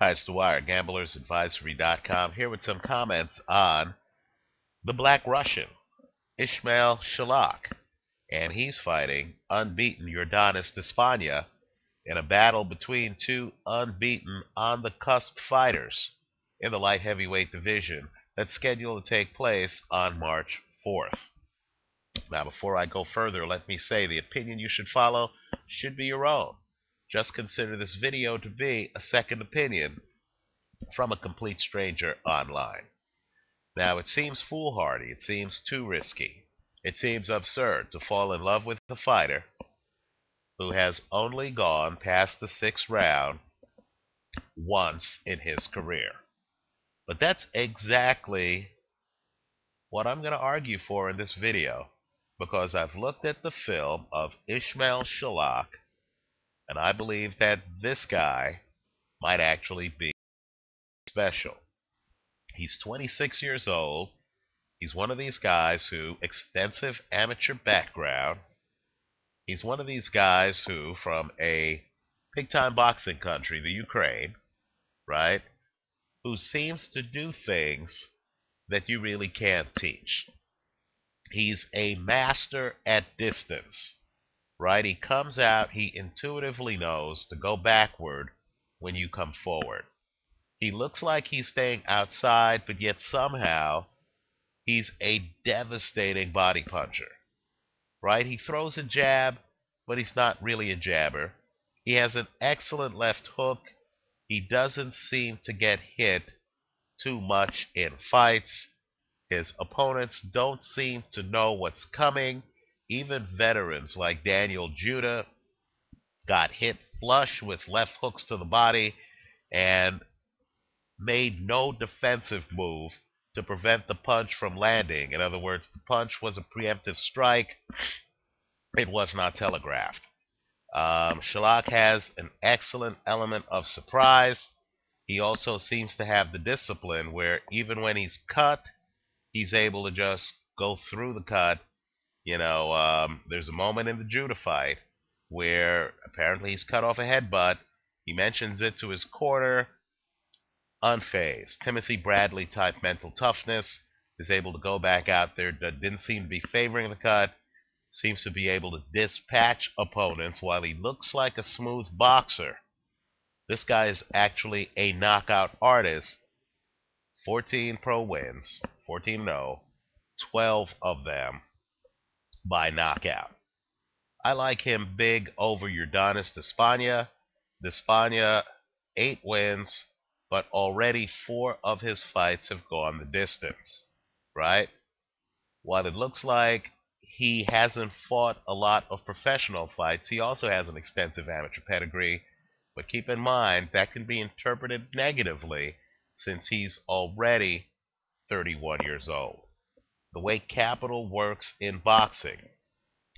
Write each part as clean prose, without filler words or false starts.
Hi, it's Dwyer, gamblersadvisory.com, here with some comments on the Black Russian, Ismayl Sillakh, and he's fighting unbeaten Yordanis Despaigne in a battle between two unbeaten on-the-cusp fighters in the light heavyweight division that's scheduled to take place on March 4th. Now, before I go further, let me say the opinion you should follow should be your own. Just consider this video to be a second opinion from a complete stranger online. Now, it seems foolhardy. It seems too risky. It seems absurd to fall in love with a fighter who has only gone past the sixth round once in his career. But that's exactly what I'm going to argue for in this video, because I've looked at the film of Ismayl Sillakh, and I believe that this guy might actually be special. He's 26 years old. He's one of these guys who, extensive amateur background. He's one of these guys who, from a big-time boxing country, the Ukraine, right, who seems to do things that you really can't teach. He's a master at distance, right? He comes out, he intuitively knows to go backward when you come forward. He looks like he's staying outside, but yet somehow he's a devastating body puncher, right? He throws a jab, but he's not really a jabber. He has an excellent left hook. He doesn't seem to get hit too much in fights. His opponents don't seem to know what's coming. Even veterans like Daniel Judah got hit flush with left hooks to the body and made no defensive move to prevent the punch from landing. In other words, the punch was a preemptive strike. It was not telegraphed. Sillakh has an excellent element of surprise. He also seems to have the discipline where even when he's cut, he's able to just go through the cut. There's a moment in the Judah fight where apparently he's cut off a headbutt. He mentions it to his corner. Unfazed. Timothy Bradley type mental toughness, is able to go back out there. Didn't seem to be favoring the cut. Seems to be able to dispatch opponents while he looks like a smooth boxer. This guy is actually a knockout artist. 14 pro wins, 14-0, 12 of them by knockout. I like him big over Yordanis Despaigne. Despaigne, 8 wins, but already 4 of his fights have gone the distance, right? While it looks like he hasn't fought a lot of professional fights, he also has an extensive amateur pedigree. But keep in mind, that can be interpreted negatively since he's already 31 years old. The way capital works in boxing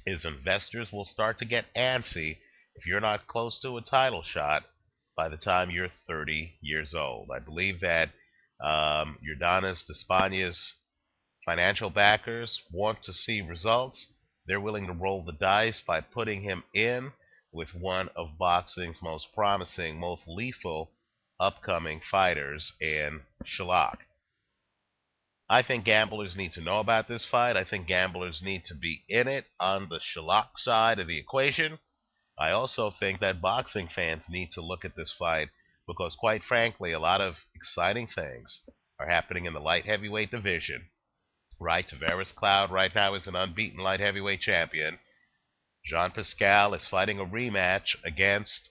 is investors will start to get antsy if you're not close to a title shot by the time you're 30 years old. I believe that Yordanis Despaigne's financial backers want to see results. They're willing to roll the dice by putting him in with one of boxing's most promising, most lethal upcoming fighters in Sillakh. I think gamblers need to know about this fight. I think gamblers need to be in it on the Sillakh side of the equation. I also think that boxing fans need to look at this fight because, quite frankly, a lot of exciting things are happening in the light heavyweight division. Right, Tavares Cloud right now is an unbeaten light heavyweight champion. Jean Pascal is fighting a rematch against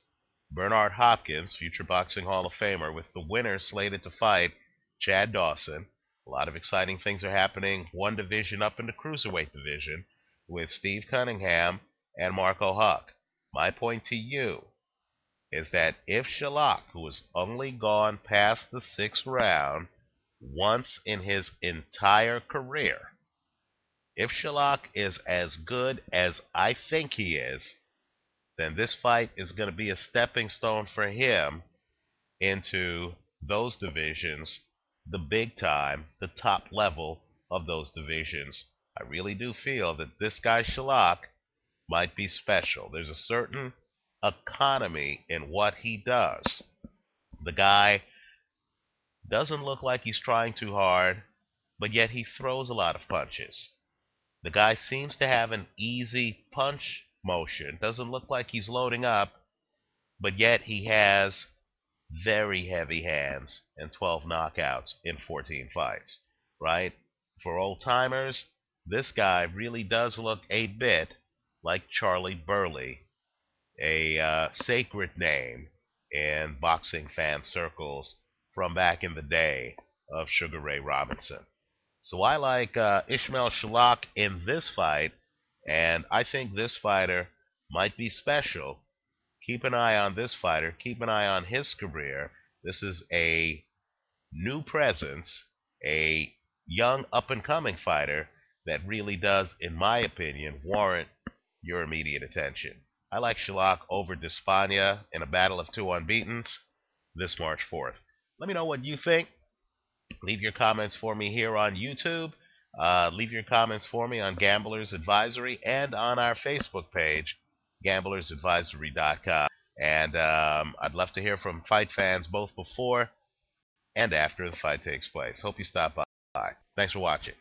Bernard Hopkins, future Boxing Hall of Famer, with the winner slated to fight Chad Dawson. A lot of exciting things are happening. One division up in the cruiserweight division with Steve Cunningham and Marco Huck. My point to you is that if Sillakh, who has only gone past the sixth round once in his entire career, if Sillakh is as good as I think he is, then this fight is going to be a stepping stone for him into those divisions, the big time, the top level of those divisions. I really do feel that this guy Sillakh might be special. There's a certain economy in what he does The guy doesn't look like he's trying too hard, but yet he throws a lot of punches. The guy seems to have an easy punch motion. Doesn't look like he's loading up, but yet he has very heavy hands and 12 knockouts in 14 fights, right? For old timers, this guy really does look a bit like Charlie Burley, a sacred name in boxing fan circles from back in the day of Sugar Ray Robinson. So I like Ismayl Sillakh in this fight, and I think this fighter might be special. Keep an eye on this fighter. Keep an eye on his career. This is a new presence, a young up-and-coming fighter that really does, in my opinion, warrant your immediate attention. I like Sillakh over Despaigne in a battle of two unbeatens this March 4th. Let me know what you think. Leave your comments for me here on YouTube. Leave your comments for me on Gamblers Advisory and on our Facebook page, gamblersadvisory.com. And I'd love to hear from fight fans both before and after the fight takes place. Hope you stop by. Thanks for watching.